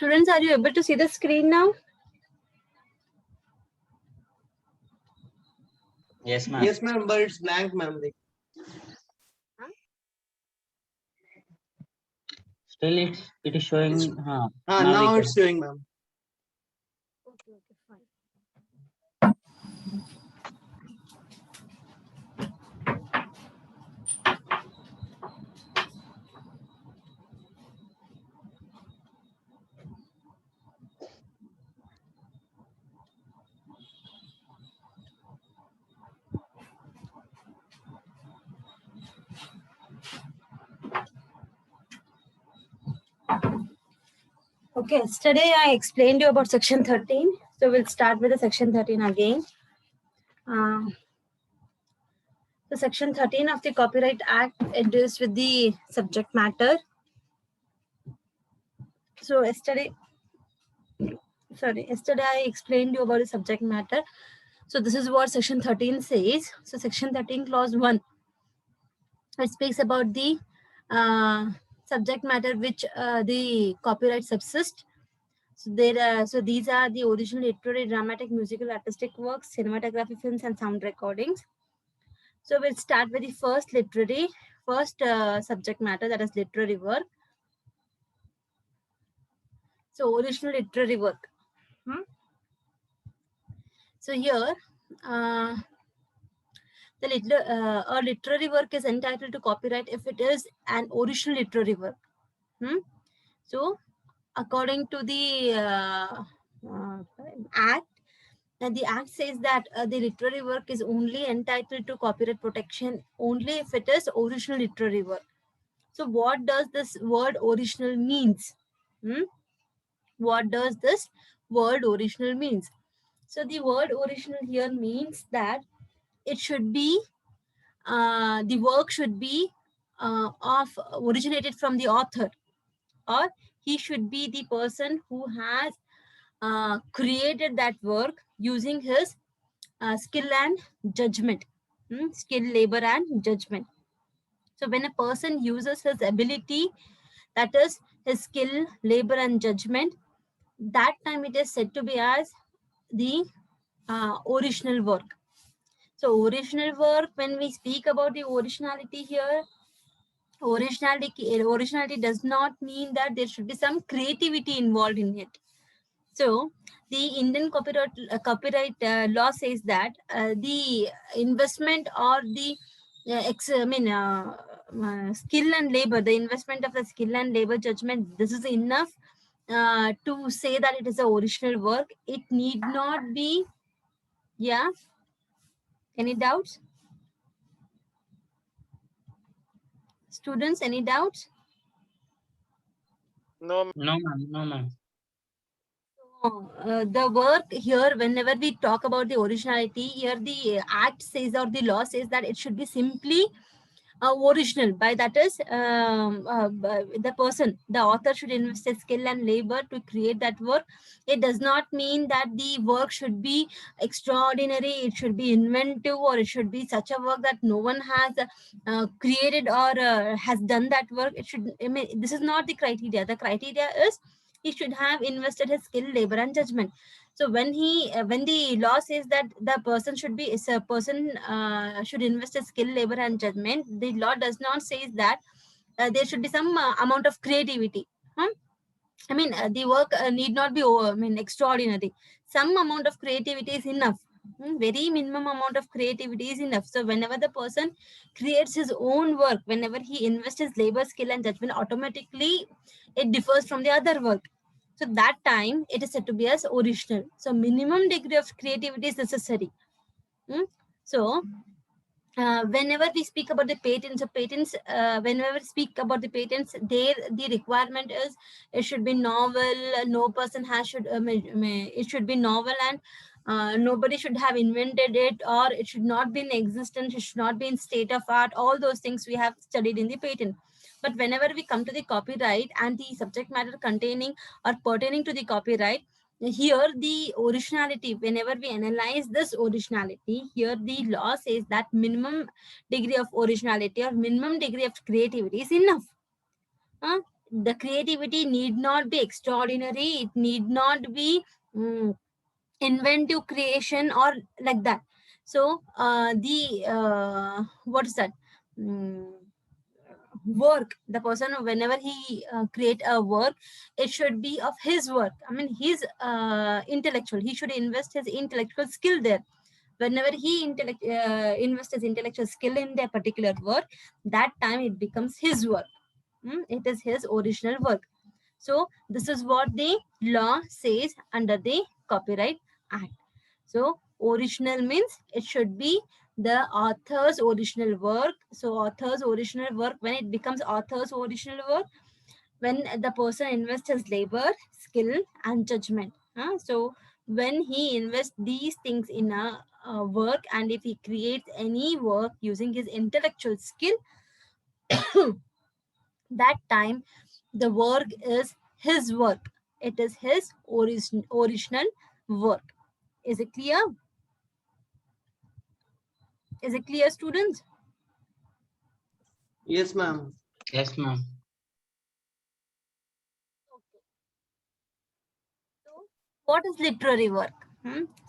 Students, are you able to see the screen now? Yes, ma'am. Yes, ma'am, but it's blank, ma'am. Still, it is showing. Now it's showing, ma'am. Okay, fine. Okay, yesterday I explained you about section 13. So we'll start with the section 13 again. So section 13 of the Copyright Act deals with the subject matter. So yesterday I explained you about the subject matter. So this is what section 13 says. So section 13 clause 1, it speaks about the subject matter which the copyright subsists. So these are the original literary, dramatic, musical, artistic works, cinematography films, and sound recordings. So we'll start with the first subject matter, that is literary work. So original literary work. So here, a literary work is entitled to copyright if it is an original literary work. So according to the Act, and the Act says that the literary work is only entitled to copyright protection only if it is original literary work. So what does this word original means? What does this word original means? So the word original here means that it should be, the work should be originated from the author, or he should be the person who has created that work using his skill and judgment. Skill, labor, and judgment. So when a person uses his ability, that is his skill, labor, and judgment, that time it is said to be as the original work. So original work, when we speak about the originality here, originality does not mean that there should be some creativity involved in it. So the Indian copyright law says that the investment or the skill and labor, the investment of the skill and labor judgment, this is enough to say that it is an original work. It need not be. Yeah. Any doubts? Students, any doubts? No, ma'am. No, ma'am. The work here, whenever we talk about the originality, here the Act says or the law says that it should be simply original. By that is, the person, the author should invest his skill and labor to create that work. It does not mean that the work should be extraordinary, it should be inventive, or it should be such a work that no one has created or has done that work. It should, this is not the criteria. The criteria is he should have invested his skill, labor, and judgment. So when the law says that the person should be, is a person should invest his skill, labor, and judgment, the law does not say that there should be some amount of creativity. The work need not be extraordinary. Some amount of creativity is enough. Very minimum amount of creativity is enough. So whenever the person creates his own work, whenever he invests his labor, skill, and judgment, automatically it differs from the other work. So that time it is said to be as original. So minimum degree of creativity is necessary. So whenever we speak about the patents, whenever we speak about the patents, there the requirement is it should be novel. No person it should be novel, and nobody should have invented it, or it should not be in existence. It should not be in state of art. All those things we have studied in the patent. But whenever we come to the copyright and the subject matter containing or pertaining to the copyright, here the originality, whenever we analyze this originality, here the law says that minimum degree of originality or minimum degree of creativity is enough. the creativity need not be extraordinary. It need not be inventive creation or like that. So what is that? Mm, Work, the person, whenever he create a work, it should be of his work. I mean, his intellectual, he should invest his intellectual skill there. Whenever he invests his intellectual skill in their particular work, that time it becomes his work. It is his original work. So this is what the law says under the Copyright Act. So original means it should be the author's original work. So author's original work, when it becomes author's original work, when the person invests his labor, skill and judgment. So when he invests these things in a work, and if he creates any work using his intellectual skill, that time the work is his work. It is his original work. Is it clear? Is it clear, students? Yes, ma'am. Yes, ma'am. So what is literary work?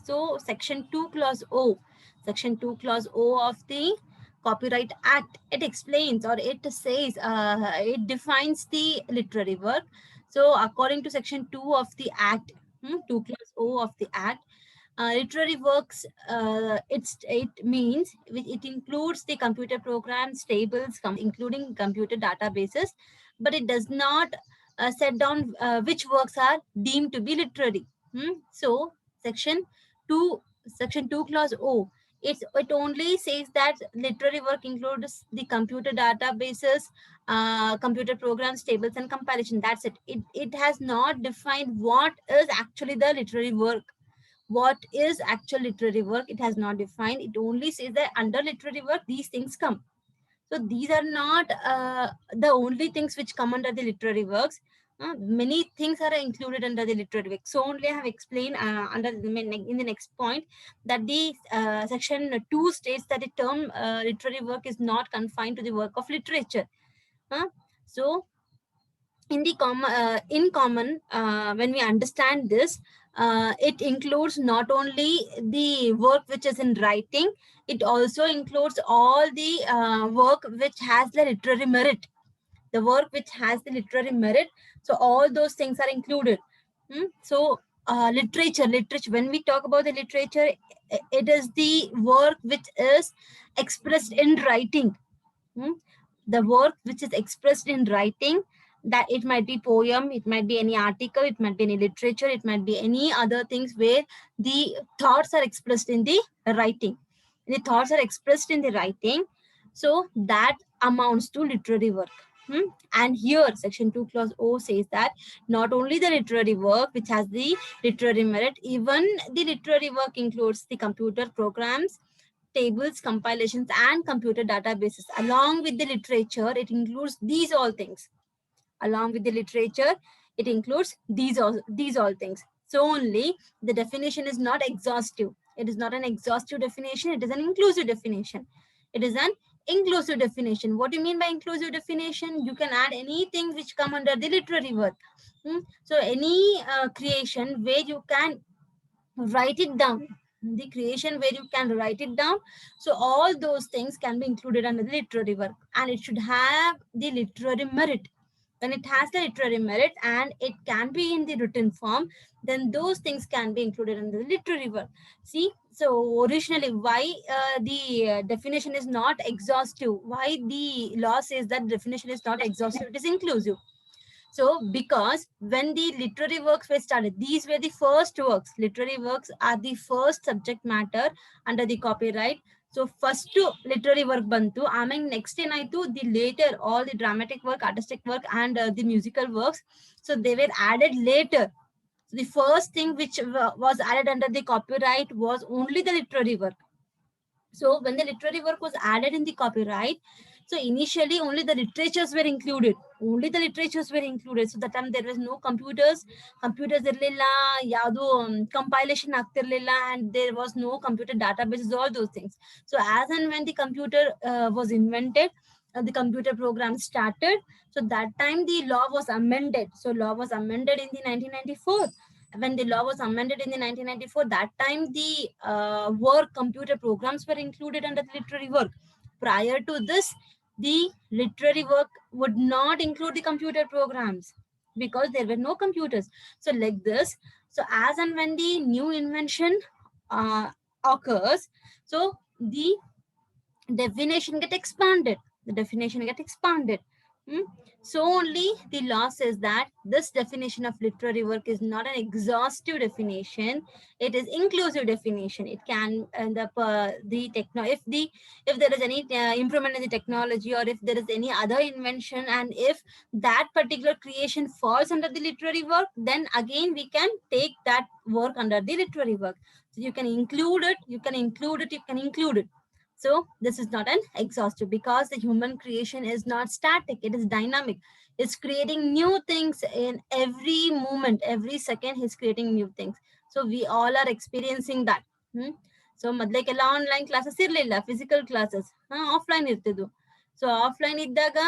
So section 2 clause O, section 2 clause O of the Copyright Act, it explains, or it says, it defines the literary work. So according to section 2 of the Act, 2 clause O of the Act, literary works, it means it includes the computer programs, tables, including computer databases, but it does not set down which works are deemed to be literary. So section 2 clause O, it only says that literary work includes the computer databases, computer programs, tables and compilation. That's it. It has not defined what is actually the literary work. What is actual literary work, it has not defined. It only says that under literary work these things come. So these are not the only things which come under the literary works. Many things are included under the literary work. So only I have explained in the next point that the section 2 states that the term literary work is not confined to the work of literature. So in common, when we understand this, it includes not only the work which is in writing, it also includes all the work which has the literary merit. The work which has the literary merit, so all those things are included. So literature, when we talk about the literature, it is the work which is expressed in writing. The work which is expressed in writing, that it might be poem, it might be any article, it might be any literature, it might be any other things where the thoughts are expressed in the writing. The thoughts are expressed in the writing, so that amounts to literary work. And here section 2 clause O says that not only the literary work which has the literary merit, even the literary work includes the computer programs, tables, compilations, and computer databases. Along with the literature, it includes these all things. Along with the literature, it includes these all things. So only the definition is not exhaustive. It is not an exhaustive definition. It is an inclusive definition. It is an inclusive definition. What do you mean by inclusive definition? You can add anything which come under the literary work. So any creation where you can write it down, the creation where you can write it down, so all those things can be included under the literary work, and it should have the literary merit. When it has the literary merit and it can be in the written form, then those things can be included in the literary work. See, so originally why the definition is not exhaustive, why the law says that definition is not exhaustive, it is inclusive. So because when the literary works were started, these were the first works. Literary works are the first subject matter under the copyright. So first literary work bantu, I mean next in the later all the dramatic work, artistic work and the musical works. So they were added later. So the first thing which was added under the copyright was only the literary work. So when the literary work was added in the copyright, so initially only the literatures were included. Only the literatures were included. So that time there was no computers. Computers irlilla, yado compilation ಆಗ್ತಿರ್ಲಿಲ್ಲ, and there was no computer databases, all those things. So as and when the computer was invented, the computer program started. So that time the law was amended. So law was amended in the 1994. When the law was amended in the 1994, that time the computer programs were included under the literary work. Prior to this, the literary work would not include the computer programs because there were no computers. So like this, so as and when the new invention occurs, so the definition get expanded. The definition get expanded. So only the law says that this definition of literary work is not an exhaustive definition. It is inclusive definition. It can if there is any improvement in the technology, or if there is any other invention, and if that particular creation falls under the literary work, then again we can take that work under the literary work. So you can include it, you can include it, you can include it. So this is not an exhaustive, because the human creation is not static, it is dynamic. It's creating new things in every moment, every second he's creating new things. So we all are experiencing that. So ಮೊದಲೇಕೆಲ್ಲ online classes ಇರಲಿಲ್ಲ, physical classes offline ಇರ್ತಿದ್ವು. So offline ಇದ್ದಾಗ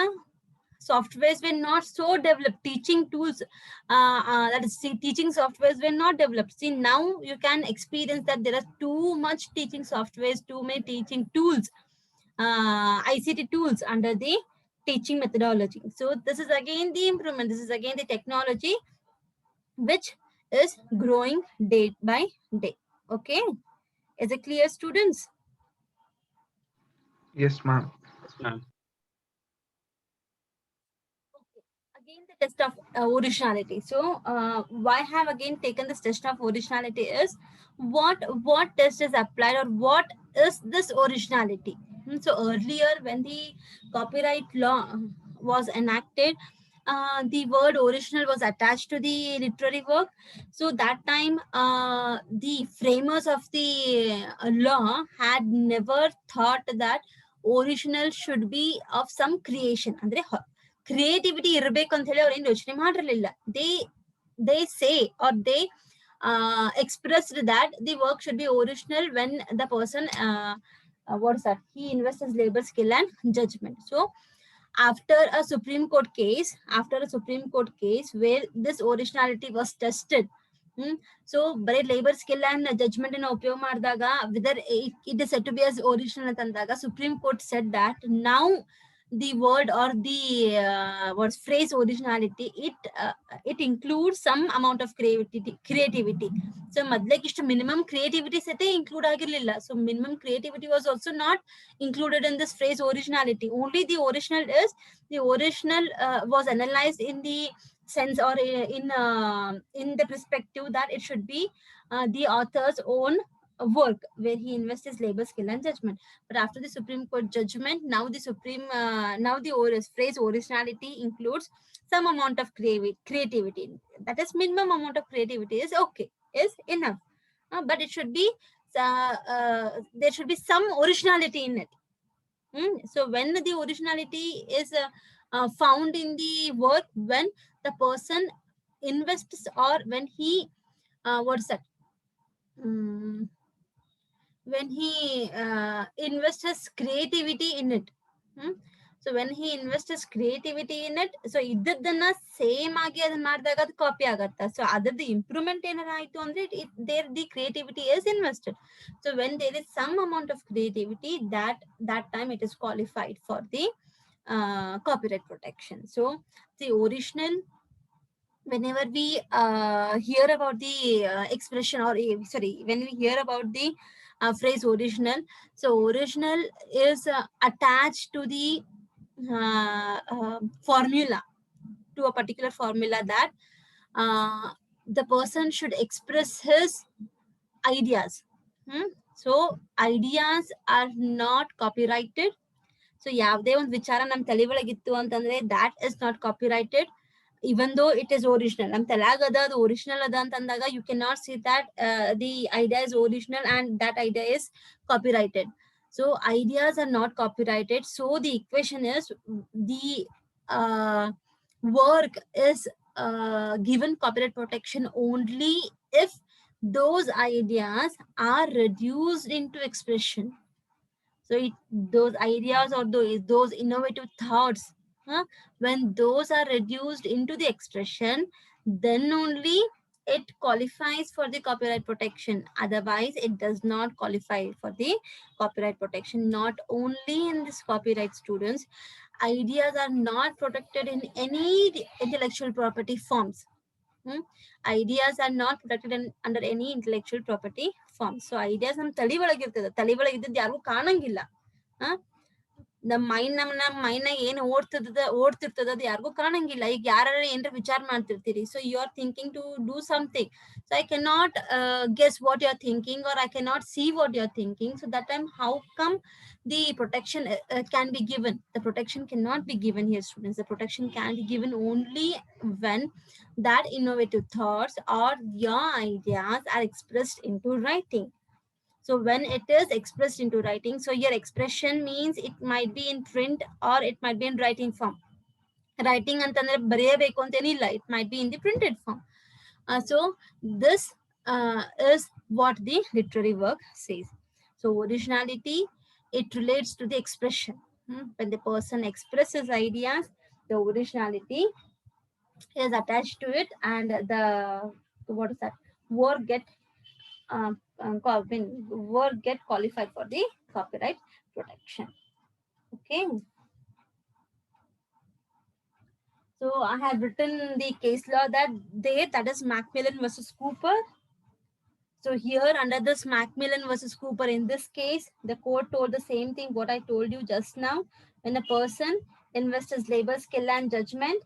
softwares were not so developed. Teaching tools, that is, teaching softwares were not developed. See, now you can experience that there are too much teaching softwares, too many teaching tools, ICT tools under the teaching methodology. So this is again the improvement. This is again the technology which is growing day by day. Okay, is it clear, students? Yes, ma'am. Yes, ma'am. Again, the test of originality. So why I have again taken this test of originality is what test is applied, or what is this originality. So earlier when the copyright law was enacted, the word original was attached to the literary work. So that time the framers of the law had never thought that original should be of some creation. Andre creativity ಇರಬೇಕು ಅಂತ ಹೇಳಿ ಅವ್ರು ಏನು ಯೋಚನೆ ಮಾಡಿರಲಿಲ್ಲ. they say, or they expressed that the work should be original when the person what's that, he invests his labor, skill and judgment. So after a Supreme Court case, where this originality was tested, so ಬರೀ labour skill and judgment ಅನ್ನು ಉಪಯೋಗ ಮಾಡಿದಾಗ whether it is said to be as original ಅಂತಂದಾಗ Supreme Court said that now the word or the phrase originality, it includes some amount of creativity. So madlekishtu minimum creativity sete include agirilla. So minimum creativity was also not included in this phrase originality. Only the original was analyzed in the sense, or in the perspective that it should be the author's own work where he invests his labor, skill and judgment. But after the Supreme Court judgment, now the phrase originality includes some amount of creativity. That is, minimum amount of creativity is okay, is enough, but it should be there should be some originality in it. So when the originality is found in the work, when the person invests, or when he what's that when he invests his creativity in it. So when he invests his creativity in it, so iddadana same agi adan ಮಾಡಿದಾಗ ಅದು copy ಆಗುತ್ತೆ. So ಅದರದ್ದು improvement ಏನಾರ ಆಯ್ತು ಅಂದ್ರೆ there the creativity is invested. So when there is some amount of creativity, that time it is qualified for the copyright protection. So the original, whenever we hear about the expression, or when we hear about the phrase original, so original is attached to the formula, to a particular formula, that the person should express his ideas. So ideas are not copyrighted. So ಯಾವುದೇ ಒಂದು ವಿಚಾರ ನಮ್ಮ ತಲೆ ಒಳಗಿತ್ತು ಅಂತಂದ್ರೆ that is not copyrighted, even though it is original. ನಮ್ಮ ತಲೆಯಾಗದ ಅದು original ಅದ ಅಂತಂದಾಗ you cannot say that the idea is original and that idea is copyrighted. So ideas are not copyrighted. So the equation is the work is given copyright protection only if those ideas are reduced into expression. So those ideas or those innovative thoughts, when those are reduced into the expression, then only it qualifies for the copyright protection. Otherwise, it does not qualify for the copyright protection. Not only in this copyright, students, ideas are not protected in any intellectual property forms. Ideas are not protected under any intellectual property form. So ideas ನಮ್ಮ ತಲೆ ಒಳಗಿರ್ತದೆ, ತಲೆ ಒಳಗಿದ್ದದ್ದು ಯಾರಿಗೂ ಕಾಣಂಗಿಲ್ಲ. ನಮ್ಮ mind ಏನ್ ಓಡ್ತಿರ್ತದ ಅದು ಯಾರಿಗೂ ಕಾಣಂಗಿಲ್ಲ. ಈಗ ಯಾರು ಏನಾರ ವಿಚಾರ ಮಾಡ್ತಿರ್ತೀರಿ, so you are thinking to do something, so I cannot guess what you are thinking, or I cannot see what you are thinking. So that time, how come the protection can be given? The protection cannot be given here, students. The protection can be given only when that innovative thoughts or your ideas are expressed into writing. So when it is expressed into writing, so your expression means it might be in print or it might be in writing form. Writing antandre ಬರೆಯಬೇಕು ಅಂತೇನಿಲ್ಲ, it might be in the printed form. So this is what the literary work says. So originality, it relates to the expression. When the person expresses ideas, the originality is attached to it, and the what is that work get qualified for the copyright protection. Okay. So I have written the case law that is Macmillan versus Cooper. So here under this Macmillan versus Cooper, in this case, the court told the same thing what I told you just now. When a person invests his labor, skill and judgment,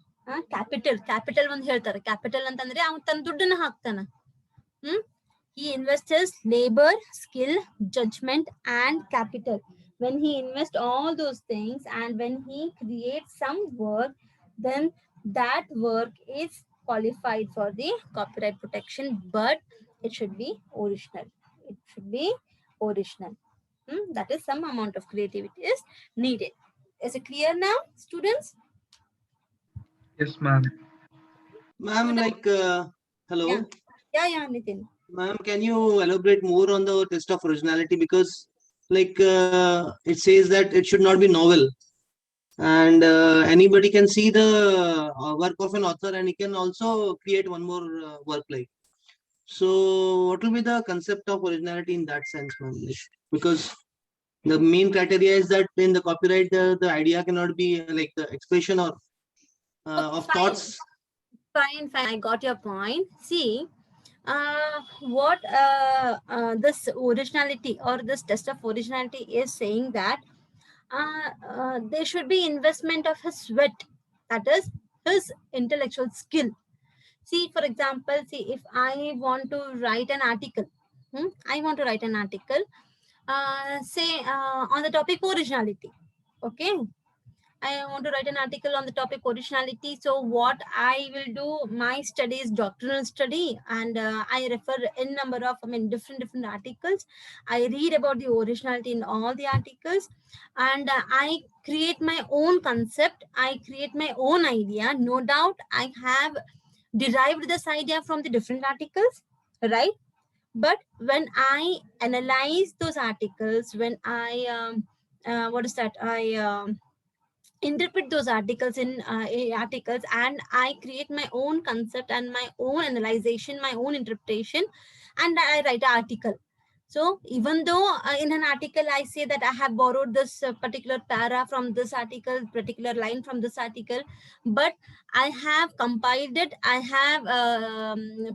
capital ಒಂದು ಹೇಳ್ತಾರೆ. Capital ಅಂತಂದ್ರೆ ಅವನು ತನ್ನ ದುಡ್ಡನ್ನ ಹಾಕ್ತಾನ. He invests his labor, skill, judgment and capital. When he invests all those things and when he creates some work, then that work is qualified for the copyright protection, but it should be original. It should be original. That is, some amount of creativity is needed. Is it clear now, students? Yes, ma'am. Ma'am, like, hello. Yeah, Nitin. Ma'am, can you elaborate more on the test of originality? Because like it says that it should not be novel, and anybody can see the work of an author and he can also create one more work like. So what will be the concept of originality in that sense, ma'am? Because the main criteria is that in the copyright, the idea cannot be like the expression or of Fine. thoughts. Fine. I got your point. See, what this originality or this test of originality is saying that there should be investment of his sweat, that is his intellectual skill. See, for example, if I want to write an article, say on the topic originality. Okay, I want to write an article on the topic originality. So what I will do, my study is doctoral study, and I refer in number of different articles. I read about the originality in all the articles, and I create my own concept. I create my own idea. No doubt I have derived this idea from the different articles, right? But when I analyze those articles, when I interpret those articles in articles, and I create my own concept and my own analyzation, my own interpretation, and I write an article. So even though in an article I say that I have borrowed this particular para from this article, particular line from this article, but I have compiled it, I have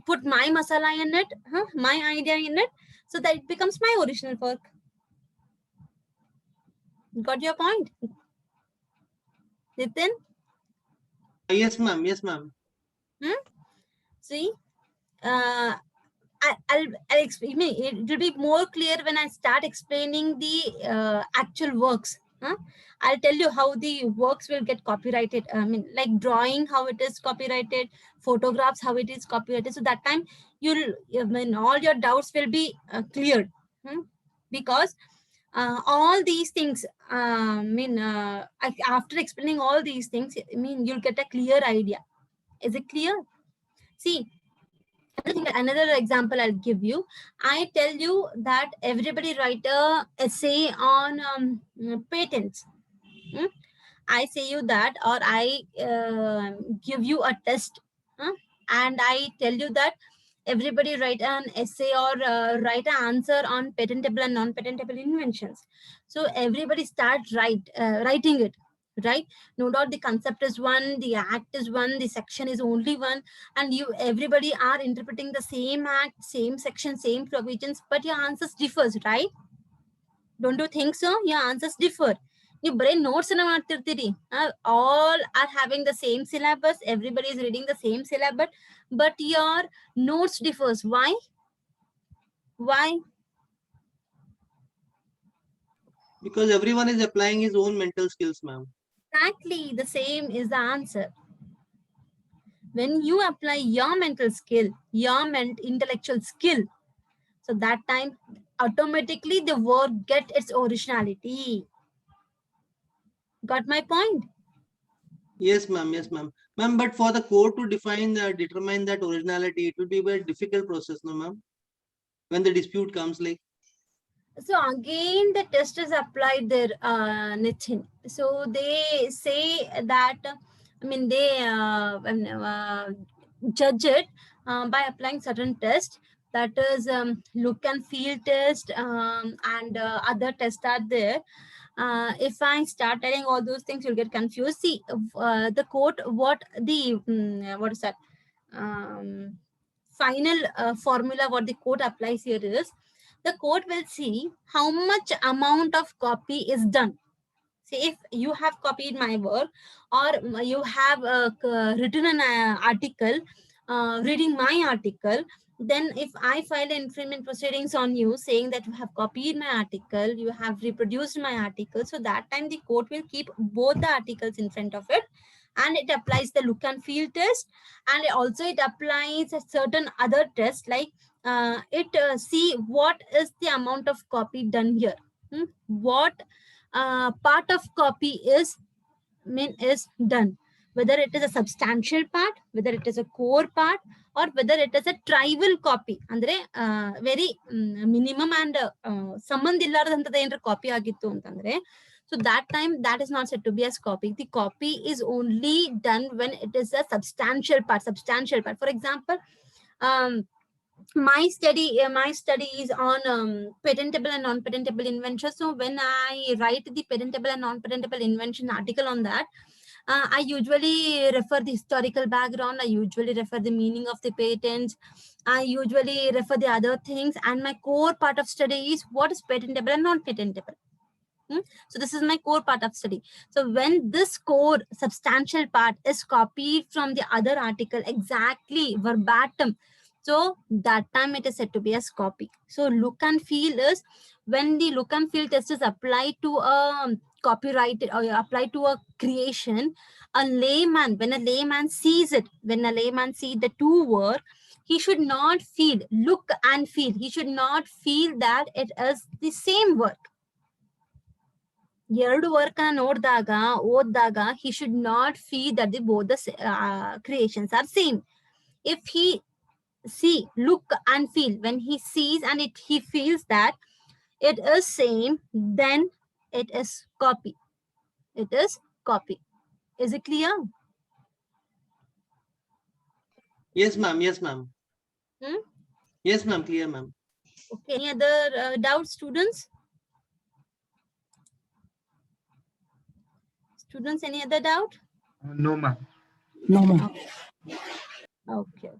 put my masala in it, my idea in it, so that it becomes my original work. Got your point, Nitin? Yes, ma'am. Yes, ma'am. See, I'll explain. It will be more clear when I start explaining the actual works. I'll tell you how the works will get copyrighted. I mean, like drawing, how it is copyrighted, photographs, how it is copyrighted. So that time all your doubts will be cleared. Because all these things, after explaining all these things, you'll get a clear idea. Is it clear? See, Another example I'll give you. I tell you that everybody write a essay on patents. Hmm? I say you that, or I give you a test, and I tell you that everybody write an essay or write an answer on patentable and non-patentable inventions. So everybody start writing it, right? No doubt the concept is one, the act is one, the section is only one, and you everybody are interpreting the same act, same section, same provisions, but your answers differs, right? Don't you think so? Your answers differ. You brain notes in all are having the same syllabus, everybody is reading the same syllabus, but your notes differs. Why? Because everyone is applying his own mental skills, ma'am. Exactly the same is the answer. When you apply your mental skill, your intellectual skill, so that time automatically the work get its originality. Got my point? Yes, ma'am. Yes, ma'am. Ma'am, but for the court to determine that originality, it will be a very difficult process, no, ma'am? When the dispute comes, like. So again, the test is applied there, Nitin. So they say that, they judge it by applying certain test. That is look and feel test, and other tests are there. If I start telling all those things, you'll get confused. See, the court, what is that? Final formula what the court applies here is, the court will see how much amount of copy is done. See, if you have copied my work, or you have written an article, reading my article, then if I file infringement proceedings on you saying that you have copied my article, you have reproduced my article, so that time the court will keep both the articles in front of it, and it applies the look and feel test, and also it applies a certain other test, like it see what is the amount of copy done here. What part of copy is done, whether it is a substantial part, whether it is a core part, or whether it is a trivial copy, andre very minimum and ಸಂಬಂಧ ಇಲ್ಲಾರದಂತದ ಏನಾರ copy ಆಗಿತ್ತು ಅಂತಂದ್ರೆ, so that time that is not said to be as copy. The copy is only done when it is a substantial part. For example, my study is on patentable and non-patentable invention. So when I write the patentable and non-patentable invention article on that, I usually refer the historical background, I usually refer the meaning of the patents, I usually refer the other things, and my core part of study is what is patentable and non-patentable. So this is my core part of study. So when this core substantial part is copied from the other article exactly verbatim, so that time it is said to be as copy. So look and feel is when the look and feel test is applied to a copyright or applied to a creation. When a layman sees it, when a layman sees the two work, he should not feel, look and feel, he should not feel that it is the same work. ಎರಡು work ನೋಡಿದಾಗ ಓದಿದಾಗ he should not feel that both the creations are same. If he look and feel, when he sees and he feels that it is same, then it is copy. It is copy. Is it clear? Yes, ma'am. Yes, ma'am. Yes, ma'am. Clear, ma'am. Okay. Any other doubts, students? Students, any other doubt? No, ma'am. No, ma'am. Okay.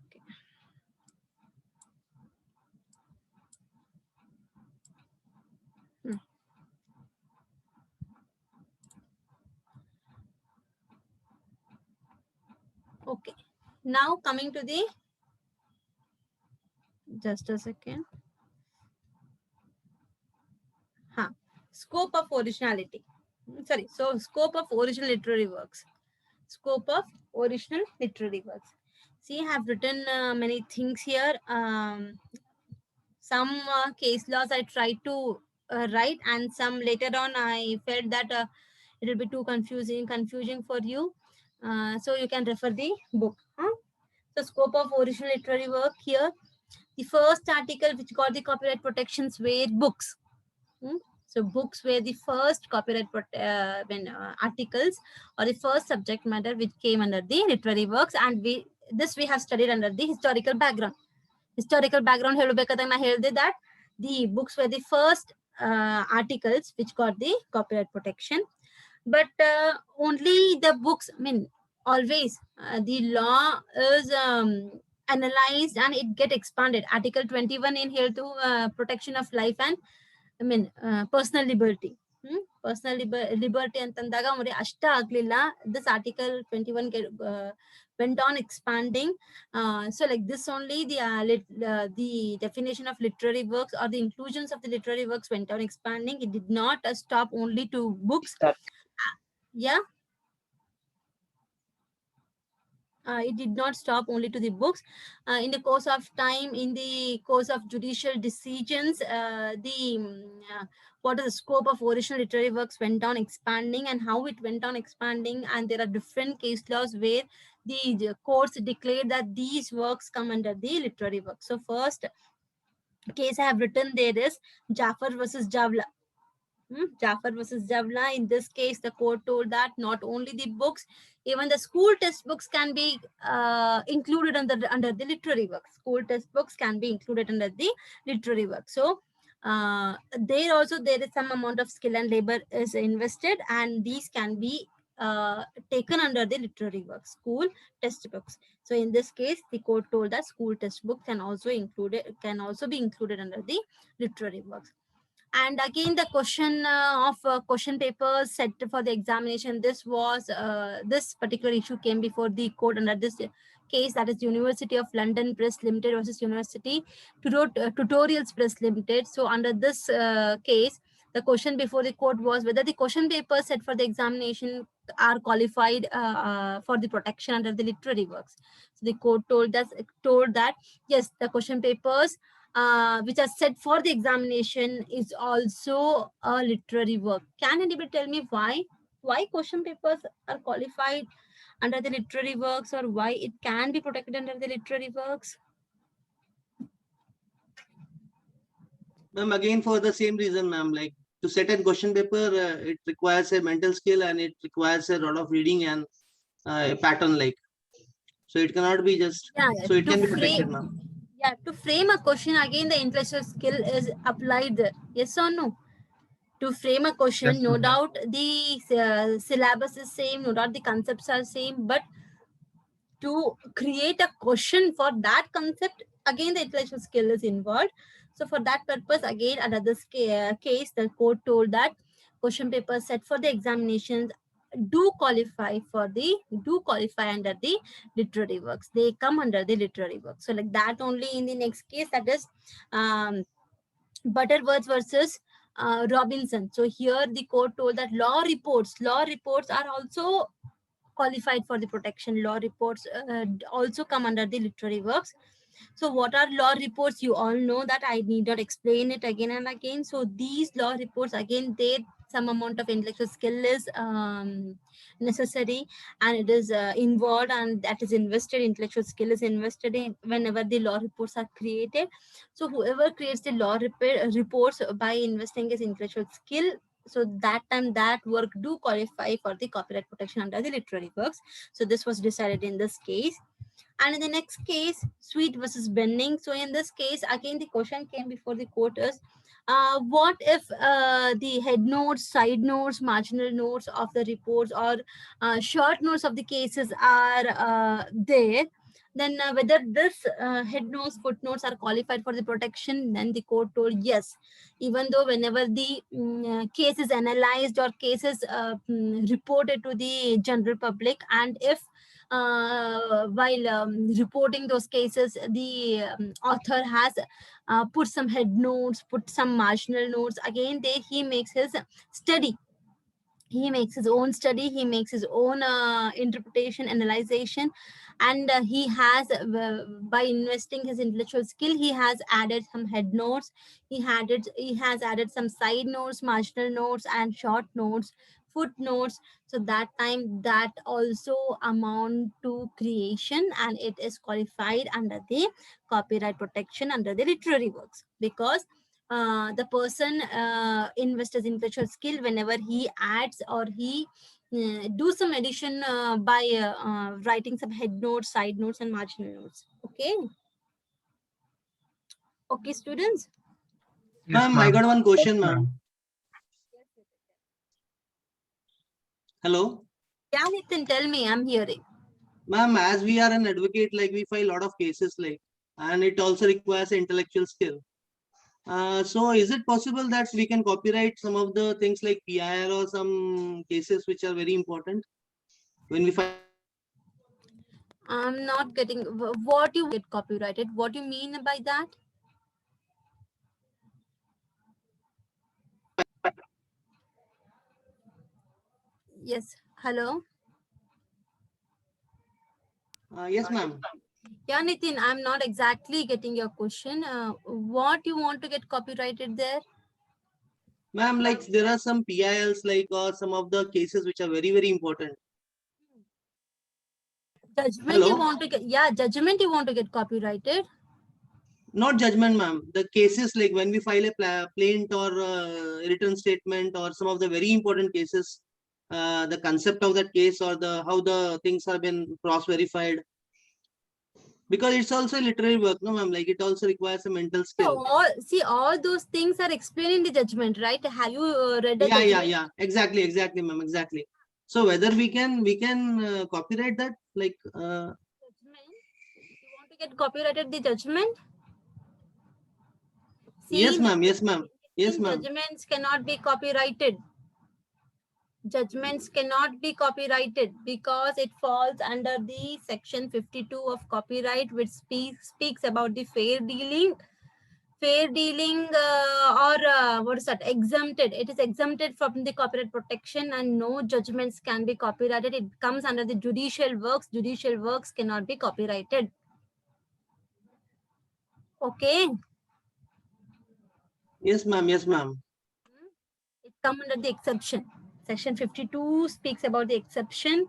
Okay, now coming to the, just a second. Scope of originality. Sorry, so scope of original literary works. Scope of original literary works. See, I have written many things here. Some case laws I tried to write, and some later on I felt that it will be too confusing for you. So you can refer the book. So scope of original literary work here. The first article which got the copyright protections were books. So books were the first copyright articles or the first subject matter which came under the literary works, and we have studied under the historical background. Historical background ಹೇಳಬೇಕಾದಾಗ ನಾ ಹೇಳಿದೆ that the books were the first articles which got the copyright protection. But only the books, I mean, always the law is analyzed and it get expanded. Article 21 in here to protection of life and personal liberty. Personal liberty ಅಂತಂದಾಗ ಅವ್ರಿಗೆ ಅಷ್ಟ ಆಗ್ಲಿಲ್ಲ. This article 21 went on expanding. So like this only the definition of literary works or the inclusions of the literary works went on expanding. It did not stop only to books. Yeah. It did not stop only to the books. In the course of time, in the course of judicial decisions, what is the scope of original literary works went on expanding, and how it went on expanding. And there are different case laws where the courts declared that these works come under the literary works. So first case I have written there is Jaffer versus Javla. Jaffer versus Javla. In this case, the court told that not only the books, even the school textbooks can be included under the literary work. School textbooks can be included under the literary work. So there also there is some amount of skill and labor is invested, and these can be taken under the literary work, school textbooks. So in this case, the court told that school textbook can also be included under the literary works. And again, the question of question papers set for the examination, this particular issue came before the court under this case, that is University of London Press Limited versus University Tutorials Press Limited. So under this case, the question before the court was whether the question papers set for the examination are qualified for the protection under the literary works. So the court told that yes, the question papers which are set for the examination is also a literary work. Can anybody tell me why question papers are qualified under the literary works, or why it can be protected under the literary works? Ma'am, again for the same reason, ma'am, like to set a question paper, it requires a mental skill and it requires a lot of reading and a pattern like. So it cannot be just, so it can be protected, ma'am. Yeah, to frame a question, again, the intellectual skill is applied there. Yes or no? To frame a question, Yes, no ma'am. doubt the syllabus is same, no doubt the concepts are same, but to create a question for that concept, again, the intellectual skill is involved. So for that purpose, again, under this case, the court told that question papers set for the examinations do qualify under the literary works. They come under the literary works. So like that only in the next case, that is Butterworth versus Robinson. So here the court told that law reports are also qualified for the protection. Law reports also come under the literary works. So what are law reports? You all know that. I need not explain it again and again. So these law reports, again, some amount of intellectual skill is necessary, and it is involved, and that is invested. Intellectual skill is invested in whenever the law reports are created. So whoever creates the law reports by investing his intellectual skill, so that time that work do qualify for the copyright protection under the literary works. So this was decided in this case. And in the next case, Sweet versus Benning. So in this case, again, the question came before the court is, what if the head notes, side notes, marginal notes of the reports, or short notes of the cases are there? Then whether this head notes, footnotes are qualified for the protection? Then the court told yes, even though whenever the case is analyzed or cases reported to the general public, and if while reporting those cases, the author has put some head notes, put some marginal notes, again there he makes his study. He makes his own study, he makes his own interpretation, analyzation, and he has, by investing his intellectual skill, he has added some head notes, he has added some side notes, marginal notes, and short notes footnotes. So that time that also amount to creation, and it is qualified under the copyright protection under the literary works, because the person invests intellectual skill whenever he adds or he do some addition by writing some head notes, side notes, and marginal notes. Okay. Okay, students. Yes, Ma'am, I ma'am. got one question, Ma'am. ma'am. Hello. Yeah, Nitin, tell me. I'm hearing. Ma'am, as we are an advocate, like we file a lot of cases, like, and it also requires intellectual skill. So is it possible that we can copyright some of the things like PIR or some cases which are very important when we file? I'm not getting what you get copyrighted. What do you mean by that? Yes. Hello. Yes, ma'am. Yeah, Nitin, I'm not exactly getting your question. What you want to get copyrighted there? Ma'am, like there are some PILs like or some of the cases which are very, very important. Judgment you Hello? want to get? Yeah, judgment you want to get copyrighted. Not judgment, ma'am. The cases like when we file a plaint or return statement or some of the very important cases, the concept of that case or the how the things have been cross-verified. Because it's also a literary work, no, ma'am. Like it also requires a mental skill. So all those things are explained in the judgment, right? Have you read the Yeah, yeah, judgment? yeah. Exactly, ma'am. Exactly. So whether we can copyright that, like Judgment? You want to get copyrighted the judgment? yes, See, ma'am. Yes, ma'am. Yes, in ma'am. judgments cannot be copyrighted. Judgments cannot be copyrighted because it falls under the section 52 of copyright, which speaks about the fair dealing or what is that, exempted. It is exempted from the copyright protection, and no judgments can be copyrighted. It comes under the judicial works. Judicial works cannot be copyrighted. Okay. Yes, ma'am. Yes, ma'am. It comes under the exception. Section 52 speaks about the exception.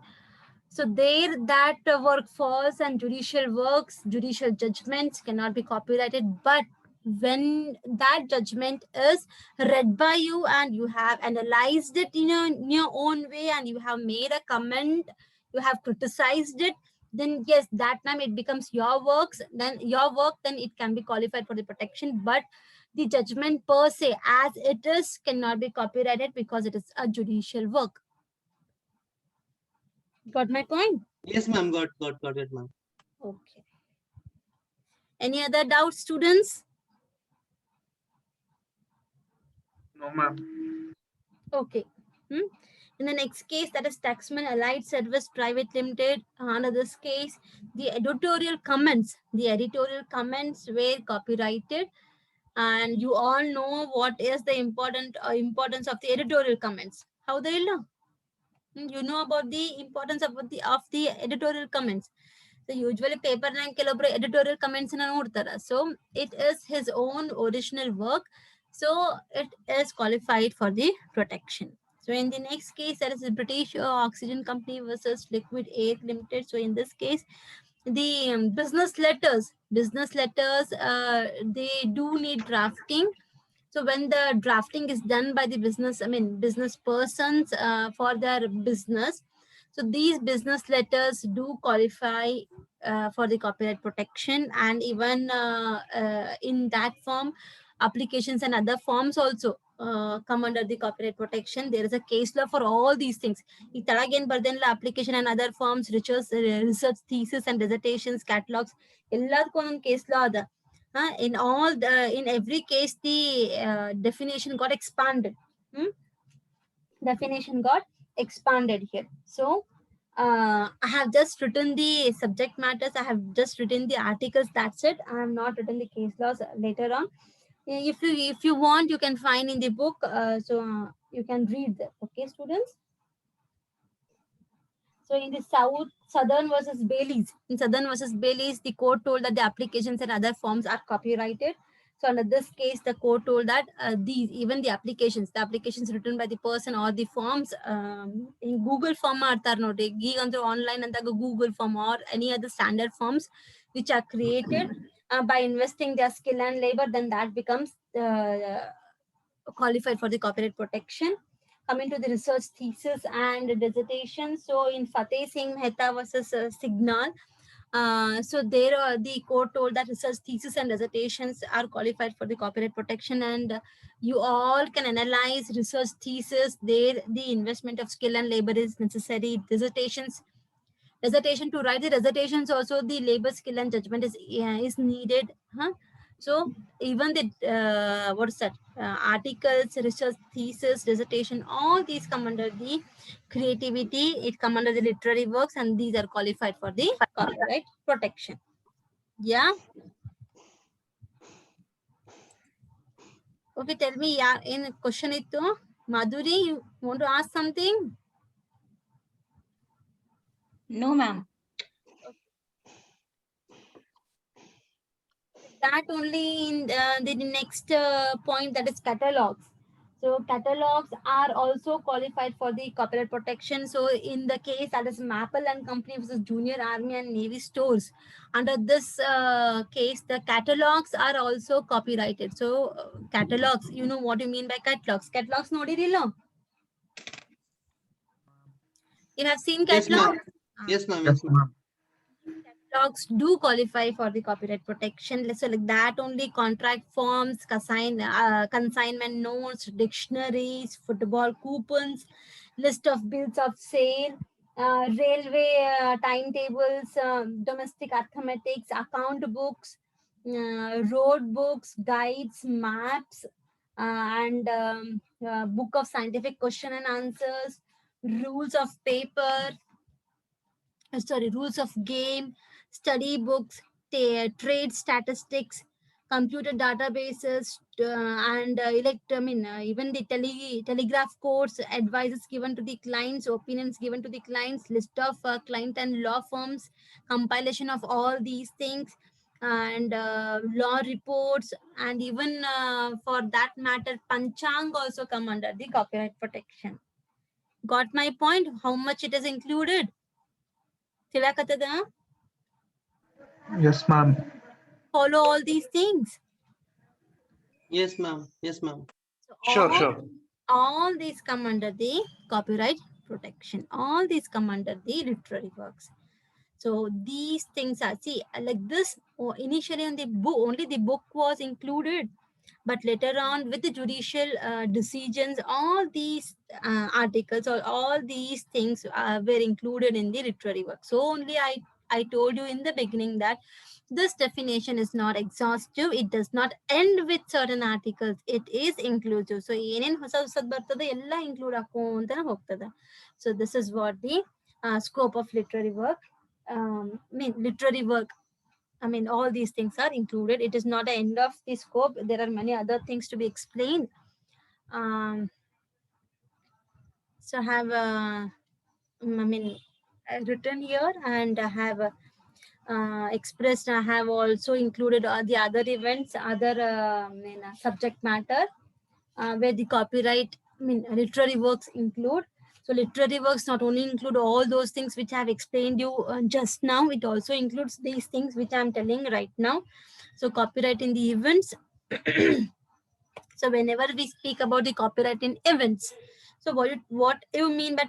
So there that work falls, and judicial works, judicial judgments cannot be copyrighted. But when that judgment is read by you and you have analyzed it in your own way and you have made a comment, you have criticized it, then yes, that time it becomes your works, then your work, then it can be qualified for the protection. But the judgment per se as it is cannot be copyrighted because it is a judicial work. Got my point? Yes, ma'am. Got it, ma'am. Okay. Any other doubts, students? No, ma'am. Okay. In the next case, that is Taxman Allied Service Private Limited. Under this case, the editorial comments were copyrighted, and you all know what is the importance of the editorial comments. How they know? You know about the importance of the editorial comments. So usually paper and ಕೆಲವೊಬ್ರು editorial comments ನೋಡ್ತಾರ. So it is his own original work. So it is qualified for the protection. So in the next case, that is the British Oxygen Company versus Liquid Air Limited. So in this case, the business letters, they do need drafting. So when the drafting is done by the business persons for their business, so these business letters do qualify for the copyright protection. And even in that form, applications and other forms also come under the copyright protection. There is a case law for all these things. ಈ ತಳಗೇನ್ ಬರ್ದೇನಲ್ಲ, application and other forms, research thesis and dissertations, catalogs, ಎಲ್ಲದಕ್ಕೂ ಒಂದೊಂದು case law ಅದ. In every case, the definition got expanded. Definition got expanded here. So I have just written the subject matters. I have just written the articles. That's it. I have not written the case laws later on. If you want, you can find in the book. So you can read them. Okay, students. So in the Southern versus Baileys, the court told that the applications and other forms are copyrighted. So under this case, the court told that even the applications written by the person or the forms in Google form online and the Google form or any other standard forms which are created by investing their skill and labor, then that becomes qualified for the copyright protection. Coming to the research thesis and dissertation, so in Fateh Singh Mehta versus Signal, so there the court told that research thesis and dissertations are qualified for the copyright protection, and you all can analyze research thesis. There the investment of skill and labor is necessary. Dissertation, to write the dissertations also the labor, skill and judgment is needed. So even the what's that articles, research thesis, dissertation, all these come under the creativity. It come under the literary works, and these are qualified for the copyright protection. Yeah. Okay, tell me, yeah, in question itto Madhuri, you want to ask something? No, ma'am. That only in the next point, that is catalogs. So catalogs are also qualified for the copyright protection. So in the case that is Maple and Company versus Junior Army and Navy Stores, under this case, the catalogs are also copyrighted. So catalogs, you know what you mean by catalogs? Catalogs nodirilo? You have seen Yes, ma'am. catalogs? Yes, ma'am. Yes, ma'am. Catalogs do qualify for the copyright protection. So like that only contract forms, consignment notes, dictionaries, football coupons, list of bills of sale, railway timetables, domestic arithmetics, account books, road books, guides, maps, and book of scientific question and answers, rules of paper, rules of game, study books, trade statistics, computer databases, and even the telegraph codes, advices given to the clients, opinions given to the clients, list of client and law firms, compilation of all these things, and law reports, and even for that matter, Panchang also come under the copyright protection. Got my point? How much it is included? Tilakatadana? Yes, ma'am. Follow all these things. Yes, ma'am. Yes, ma'am. So Sure. all these come under the copyright protection. All these come under the literary works. So these things are, see, like this, initially on the book, only the book was included. But later on with the judicial decisions, all these articles or all these things were included in the literary work. So only I told you in the beginning that this definition is not exhaustive. It does not end with certain articles. It is inclusive. So include so this is what the scope of literary work. Literary work, all these things are included. It is not the end of the scope. There are many other things to be explained. So I have written here, and I have expressed. I have also included the other events, other subject matter where the copyright, literary works include. So literary works not only include all those things which I have explained you just now, it also includes these things which I am telling right now. So copyright in the events. So whenever we speak about the copyright in events, so what you mean by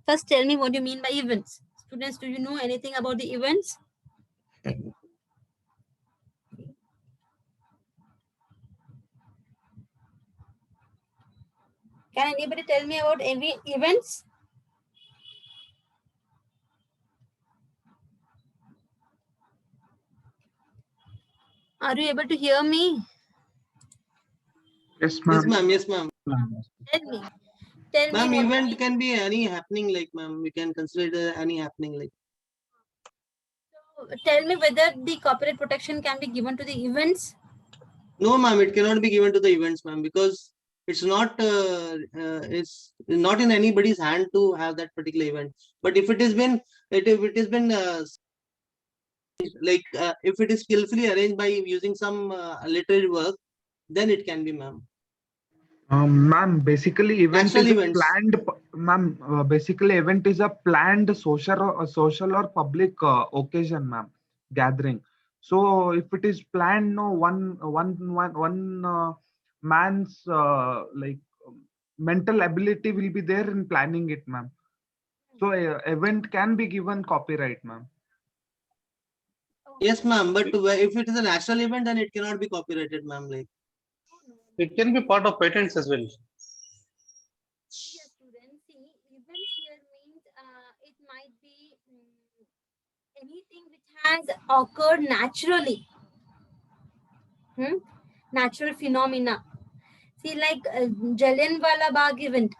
first tell me what you mean by events. Students, do you know anything about the events? Can anybody tell me about any events? Are you able to hear me? Yes, Yes, ma'am. ma'am. Yes, ma'am. Tell me. Tell Ma'am, me. event can be any happening, like, ma'am. We can consider it any happening, like. Tell me whether the copyright protection can be given to the events. No, ma'am, it cannot be given to the events, ma'am, because it's not in anybody's hand to have that particular event. But if it has been like if it is skillfully arranged by using some literary work, then it can be, ma'am. Ma'am, basically event National is a events. planned, ma'am, basically event is a planned social or public occasion, ma'am, gathering. So if it is planned, no one man's like mental ability will be there in planning it, ma'am. So event can be given copyright, ma'am. Yes, ma'am. But if it is a national event, then it cannot be copyrighted, ma'am. Like It can be part of patents as well. Yes, students. See, events here means it might be anything which has occurred naturally. Natural phenomena. See, like Jallianwala Bagh event.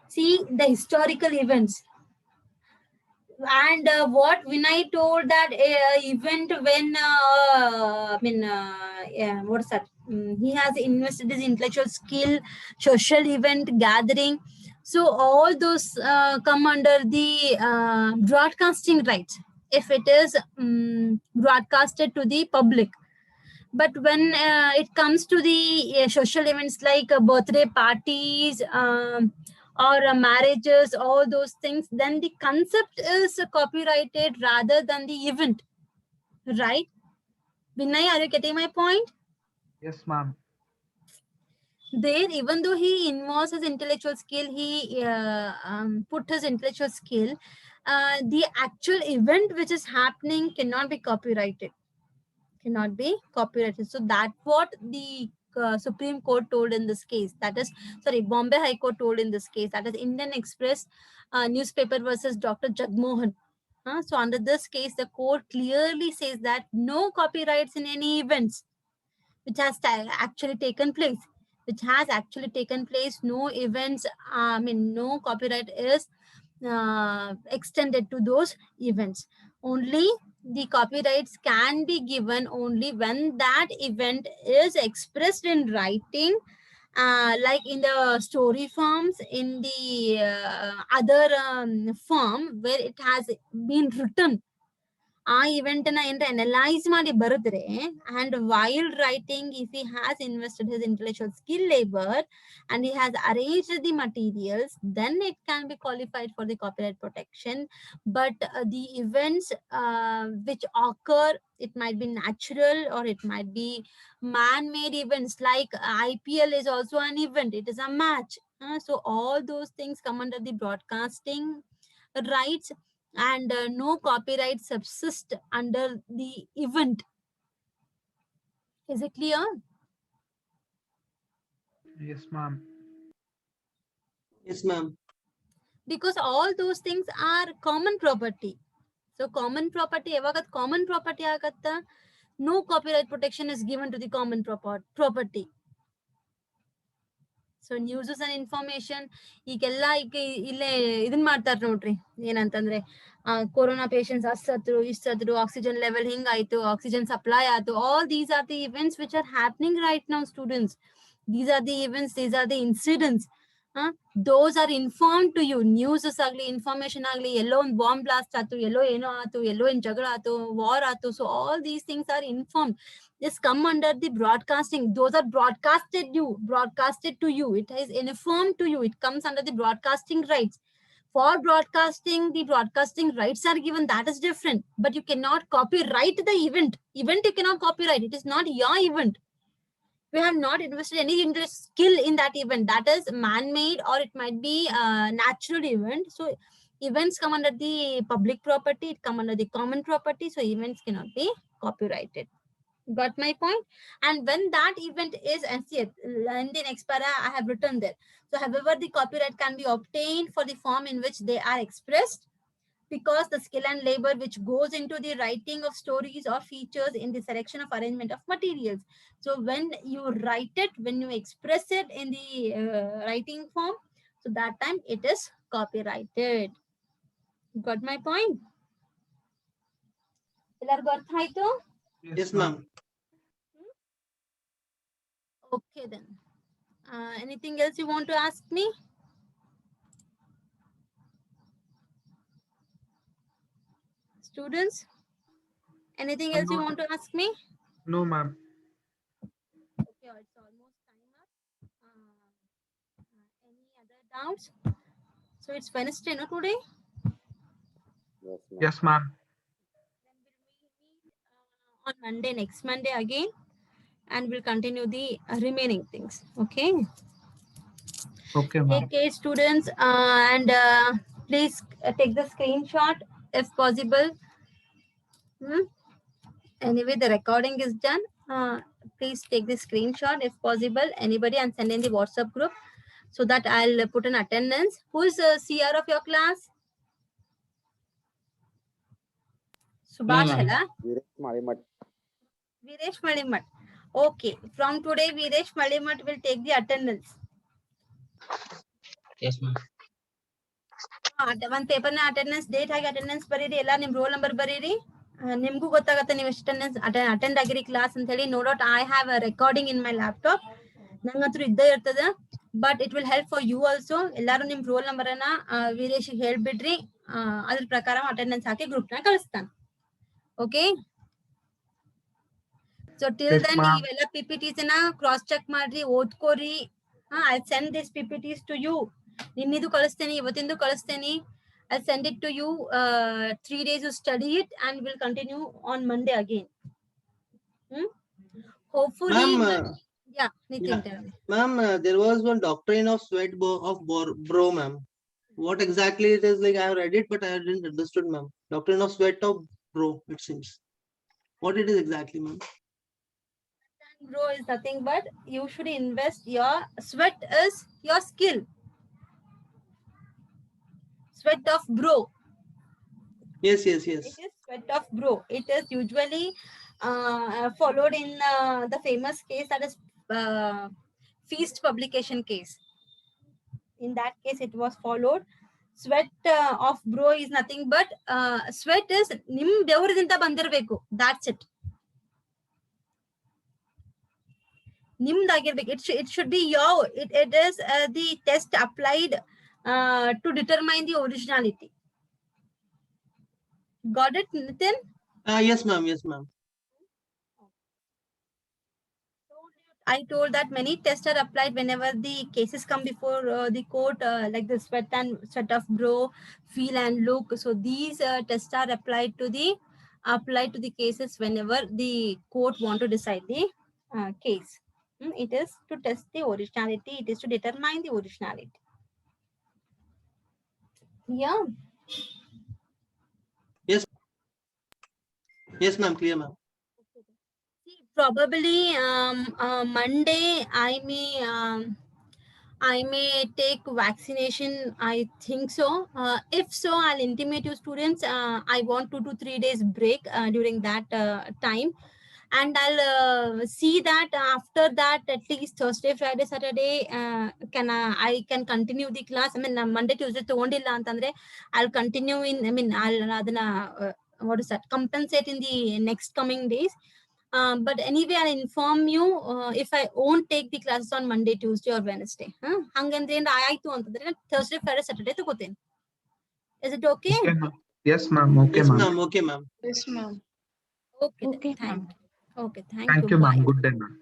See, the historical events. And what Vinay told that event when yeah, what's that? He has invested his intellectual skill, social event, gathering. So all those come under the broadcasting rights if it is broadcasted to the public. But when it comes to the social events like birthday parties or marriages, all those things, then the concept is copyrighted rather than the event, right? Vinay, are you getting my point? Yes, ma'am. There, even though he involves his intellectual skill, he put his intellectual skill, the actual event which is happening cannot be copyrighted. Cannot be copyrighted. So that's what the Supreme Court told in this case. That is, sorry, Bombay High Court told in this case. That is Indian Express newspaper versus Dr. Jagmohan. So under this case, the court clearly says that no copyrights in any events which has actually taken place. Which has actually taken place. No events. No copyright is extended to those events. Only the copyrights can be given only when that event is expressed in writing, like in the story forms, in the other form where it has been written. ಆ event ನ ಏನ್ರ analyse ಮಾಡಿ ಬರೆದ್ರೆ and while writing, if he has invested his intellectual skill labor and he has arranged the materials, then it can be qualified for the copyright protection. But the events which occur, it might be natural or it might be man-made events, like IPL is also an event, it is a match. So all those things come under the broadcasting rights, and no copyright subsist under the event. Is it clear? Yes, ma'am. yes, ma'am. Because all those things are common property. So common property ಯಾವಾಗ common property ಆಗತ್ತ, no copyright protection is given to the common property. So news and information ಈಗೆಲ್ಲ ಈಗ ಇಲ್ಲೇ ಇದನ್ ಮಾಡ್ತಾರ ನೋಡ್ರಿ, ಏನಂತಂದ್ರೆ corona patients ಸತ್ರು, ಸತ್ರು, ಆಕ್ಸಿಜನ್ ಲೆವೆಲ್ ಹಿಂಗಾಯ್ತು, ಆಕ್ಸಿಜನ್ ಸಪ್ಲೈ ಆಯ್ತು. All these are the events which are happening right now students. These are the events, these are the incidents. Those are informed to you. News agli, information agli, ಎಲ್ಲೋ ಒಂದು bomb blast ಆಯ್ತು, ಎಲ್ಲೋ ಏನೋ ಆಯ್ತು, ಎಲ್ಲೋ ಏನ್ ಜಗಳ ಆಯ್ತು, war ಆಯ್ತು. So all these things are informed. This come under the broadcasting. Those are broadcasted to you. It is informed to you. It comes under the broadcasting rights. For broadcasting, the broadcasting rights are given. That is different. But you cannot copyright the event. Event you cannot copyright. It is not your event. We have not invested any skill in that event. That is man-made or it might be a natural event. So events come under the public property, it come under the common property. So events cannot be copyrighted. Got my point? And when that event is, and see, in the next para I have written there. So however, the copyright can be obtained for the form in which they are expressed, because the skill and labor which goes into the writing of stories or features in the selection of arrangement of materials. So when you write it, when you express it in the writing form, so that time it is copyrighted. Got my point? ಎಲ್ಲರಿಗೂ ಅರ್ಥ ಆಯ್ತು? Yes, ma'am. Okay then. Anything else you want to ask me? students? Anything else you want to ask me? No, ma'am. Okay, it's almost time up. Any other doubts? So it's Wednesday, no, today? Yes, ma'am. Then will we meet on Monday, next Monday again, and we'll continue the remaining things. Okay. Okay, ma'am. Okay, students, and please take the screenshot if possible. Anyway, the recording is done. Please take the screenshot if possible, anybody, and send in the WhatsApp group so that I'll put an attendance. Who is CR of your class? Subhash, ma'am. hela? Viresh Malimat. Okay, from today, Viresh Malimat will take the attendance. Yes, ma'am. One paper na attendance date hagi attendance bariri ella nim roll number bariri nimgu gottagata ನೀವು attendance attend ಆಗಿರಿ class ಅಂತ ಹೇಳಿ. No doubt I have a recording in my laptop. ನಂಗಂತೂ ಇದ್ದೇ ಇರ್ತದ. But it will help for you also. ಎಲ್ಲಾರು ನಿಮ್ roll number ಅನ್ನ ವೀರೇಶ್ ಹೇಳ್ಬಿಡ್ರಿ. ಅದ್ರ ಪ್ರಕಾರ ಅಟೆಂಡೆನ್ಸ್ ಹಾಕಿ ಗ್ರೂಪ್ ನ ಕಳಿಸ್ತಾನೆ. ಓಕೆ. ಸೊ ಟಿಲ್ ದೆನ್ ನೀವೆಲ್ಲ PPTs ನ ಕ್ರಾಸ್ ಚೆಕ್ ಮಾಡ್ರಿ, ಓದ್ಕೋರಿ. I'll send these PPTs to you. ನಿನ್ನಿದು ಕಳಿಸ್ತೇನೆ, ಇವತ್ತಿಂದು ಕಳಿಸ್ತೇನೆ. I'll send it to you. 3 days to study it and we'll continue on Monday again. Hopefully, yeah, Nitin, tell me. Ma'am, there was one doctrine of sweat of bro, ma'am. What exactly it is? Like I have read it, but I didn't understood, ma'am. Doctrine of sweat of bro, it seems. What it is exactly, ma'am? Bro is nothing but you should invest your sweat is your skill. Sweat of bro. Yes. It is sweat of bro. It is usually followed in the famous case that is feast publication case. In that case, it was followed. Sweat of bro is nothing but sweat is nim bevuridinta bandirbeku. That's it. Nimdagirbek. It should be your. It is the test applied to determine the originality. Got it, Nitin? Yes, ma'am. Yes, ma'am. I told that many tests are applied whenever the cases come before the court, like the sweat of bro, feel and look. So these tests are applied to the cases whenever the court want to decide the case. It is to test the originality. It is to determine the originality. Yeah. Yes, ma'am. Clear, ma'am. Probably Monday I may take vaccination. I think so. If so, I'll intimate you students. I want 2 to 3 days break during that time. And I'll see that after that, at least Thursday, Friday, Saturday, I can continue the class. I mean, Monday, Tuesday, I'll continue in, what is that? Compensate in the next coming days. But anyway, I'll inform you if I won't take the classes on Monday, Tuesday, or Wednesday. Thursday, Friday, Saturday. Is it okay? Okay, ma'am. Yes, ma'am. Okay, Yes, ma'am. ma'am. Okay, ma'am. Yes, ma'am. Okay, Okay, thank ma'am. you. Okay, Thank you, ma'am. Bye. Good day, ma'am.